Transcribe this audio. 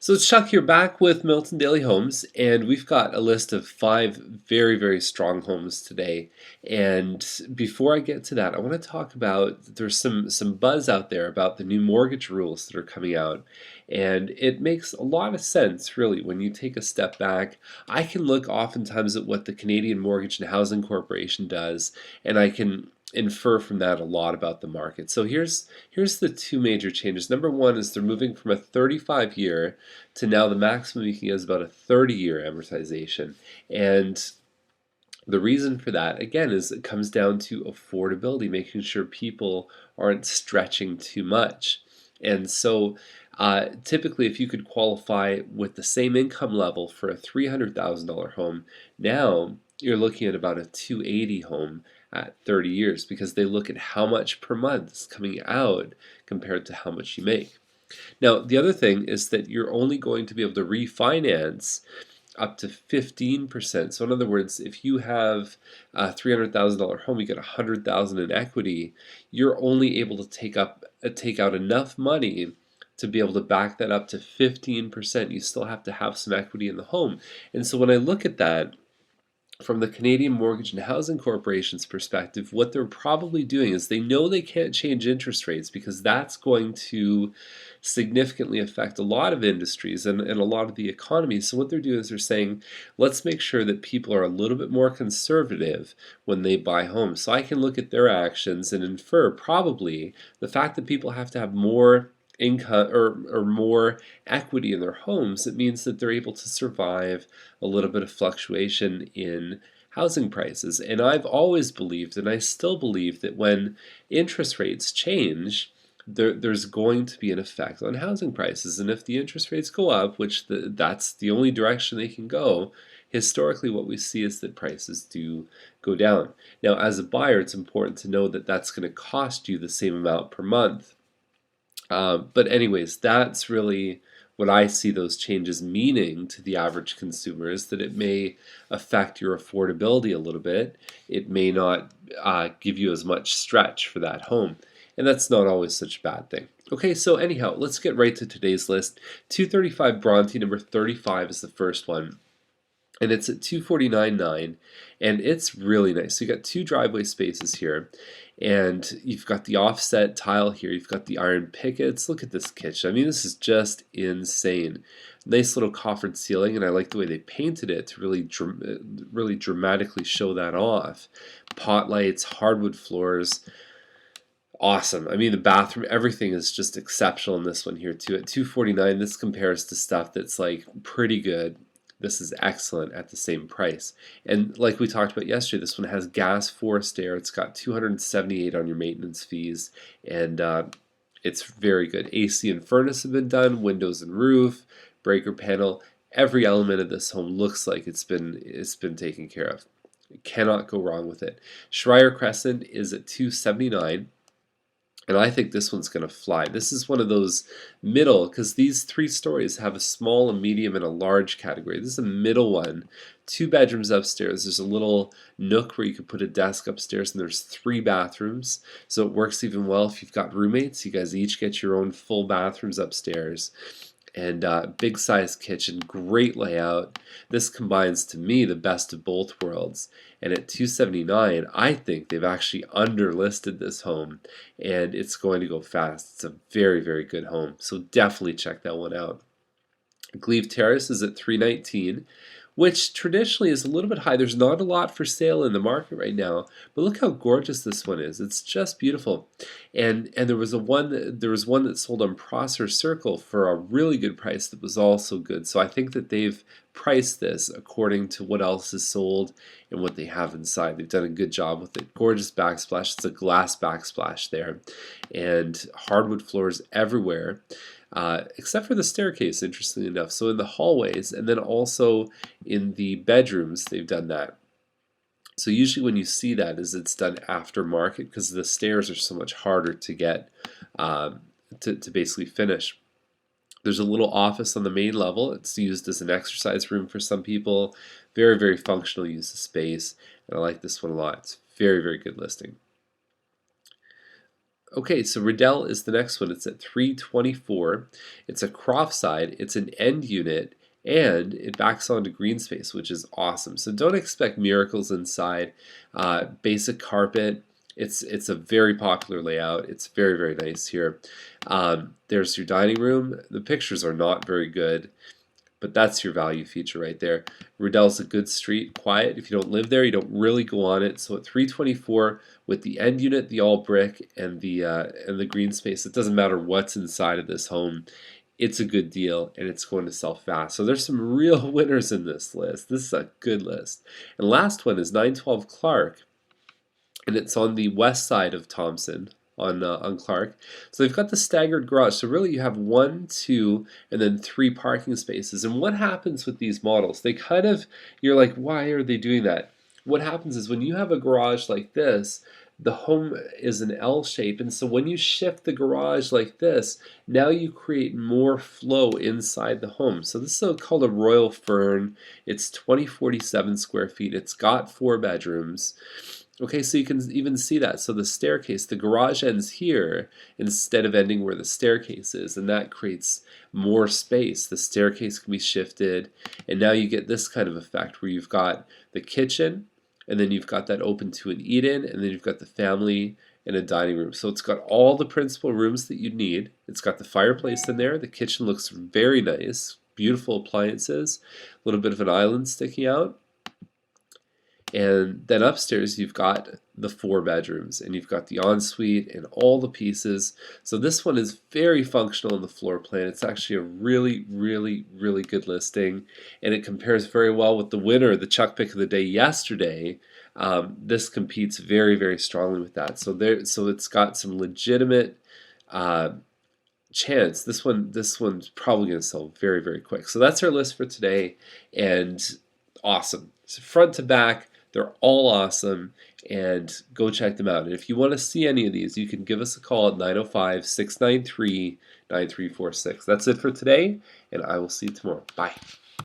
So it's Chuck here back with Milton Daily Homes, and we've got a list of 5 very strong homes today. And before I get to that, I want to talk about there's some buzz out there about the new mortgage rules that are coming out. And it makes a lot of sense, really, when you take a step back. I can look oftentimes at what the Canadian Mortgage and Housing Corporation does, and I can infer from that a lot about the market. So here's the two major changes. Number one is they're moving from a 35-year to now the maximum you can get is about a 30-year amortization. And the reason for that, again, is it comes down to affordability, making sure people aren't stretching too much. And so typically, if you could qualify with the same income level for a $300,000 home, now you're looking at about a 280 home at 30 years because they look at how much per month is coming out compared to how much you make. Now, the other thing is that you're only going to be able to refinance up to 15%. So in other words, if you have a $300,000 home, you get $100,000 in equity, you're only able to take out enough money to be able to back that up to 15%. You still have to have some equity in the home. And so when I look at that, from the Canadian Mortgage and Housing Corporation's perspective, what they're probably doing is they know they can't change interest rates because that's going to significantly affect a lot of industries and a lot of the economy. So what they're doing is they're saying, let's make sure that people are a little bit more conservative when they buy homes. So I can look at their actions and infer probably the fact that people have to have more income or more equity in their homes. It means that they're able to survive a little bit of fluctuation in housing prices. And I've always believed, and I still believe, that when interest rates change, there's going to be an effect on housing prices. And if the interest rates go up, which that's the only direction they can go, historically what we see is that prices do go down. Now, as a buyer, it's important to know that that's going to cost you the same amount per month. But anyways, that's really what I see those changes meaning to the average consumer is that it may affect your affordability a little bit. It may not give you as much stretch for that home. And that's not always such a bad thing. Okay, so anyhow, let's get right to today's list. 235 Bronte, number 35 is the first one. And it's at 249.9, and it's really nice. So you got two driveway spaces here, and you've got the offset tile here. You've got the iron pickets. Look at this kitchen. I mean, this is just insane. Nice little coffered ceiling, and I like the way they painted it to really dramatically show that off. Pot lights, hardwood floors. Awesome. I mean, the bathroom, everything is just exceptional in this one here too. At 249, this compares to stuff that's like pretty good. This is excellent at the same price. And like we talked about yesterday, this one has gas forced air. It's got 278 on your maintenance fees, and it's very good. AC and furnace have been done, windows and roof, breaker panel. Every element of this home looks like it's been taken care of. You cannot go wrong with it. Schreier Crescent is at 279. And I think this one's going to fly. This is one of those middle, because these three stories have a small, a medium, and a large category. This is a middle one. 2 bedrooms upstairs. There's a little nook where you could put a desk upstairs, and there's 3 bathrooms. So it works even well if you've got roommates. You guys each get your own full bathrooms upstairs. And big size kitchen, great layout. This combines, to me, the best of both worlds. And at 279, I think they've actually underlisted this home, and it's going to go fast. It's a very good home, so definitely check that one out. Glebe Terrace is at 319, which traditionally is a little bit high. There's not a lot for sale in the market right now, but look how gorgeous this one is. It's just beautiful. And there was one that sold on Prosser Circle for a really good price that was also good. So I think that they've priced this according to what else is sold and what they have inside. They've done a good job with it. Gorgeous backsplash. It's a glass backsplash there, and hardwood floors everywhere. Except for the staircase, interestingly enough. So in the hallways and then also in the bedrooms, they've done that. So usually when you see that is it's done after market because the stairs are so much harder to get to basically finish. There's a little office on the main level. It's used as an exercise room for some people. Very functional use of space, and I like this one a lot. It's very good listing. Okay, so Riddell is the next one. It's at 324. It's a croft side, it's an end unit, and it backs onto green space, which is awesome. So don't expect miracles inside. Basic carpet. It's a very popular layout. It's very, very nice here. There's your dining room. The pictures are not very good, but that's your value feature right there. Riddell's a good street, quiet. If you don't live there, you don't really go on it. So at 324 with the end unit, the all brick, and the green space, it doesn't matter what's inside of this home. It's a good deal and it's going to sell fast. So there's some real winners in this list. This is a good list. And last one is 912 Clark, and it's on the west side of Thompson on Clark. So they've got the staggered garage. So really you have 1, 2, and then 3 parking spaces. And what happens with these models? They kind of, you're like, why are they doing that? What happens is when you have a garage like this, the home is an L shape, and so when you shift the garage like this, now you create more flow inside the home. So this is called a Royal Fern. It's 2047 square feet. It's got 4 bedrooms. Okay, so you can even see that. So the staircase, the garage ends here instead of ending where the staircase is, and that creates more space. The staircase can be shifted, and now you get this kind of effect where you've got the kitchen, and then you've got that open to an eat-in, and then you've got the family and a dining room. So it's got all the principal rooms that you need. It's got the fireplace in there. The kitchen looks very nice, beautiful appliances, a little bit of an island sticking out. And then upstairs you've got the 4 bedrooms, and you've got the ensuite and all the pieces. So this one is very functional in the floor plan. It's actually a really, really, really good listing, and it compares very well with the winner, the Chuck Pick of the day yesterday. This competes very, very strongly with that. So it's got some legitimate chance. This one's probably going to sell very, very quick. So that's our list for today, and awesome. So front to back, they're all awesome, and go check them out. And if you want to see any of these, you can give us a call at 905-693-9346. That's it for today, and I will see you tomorrow. Bye.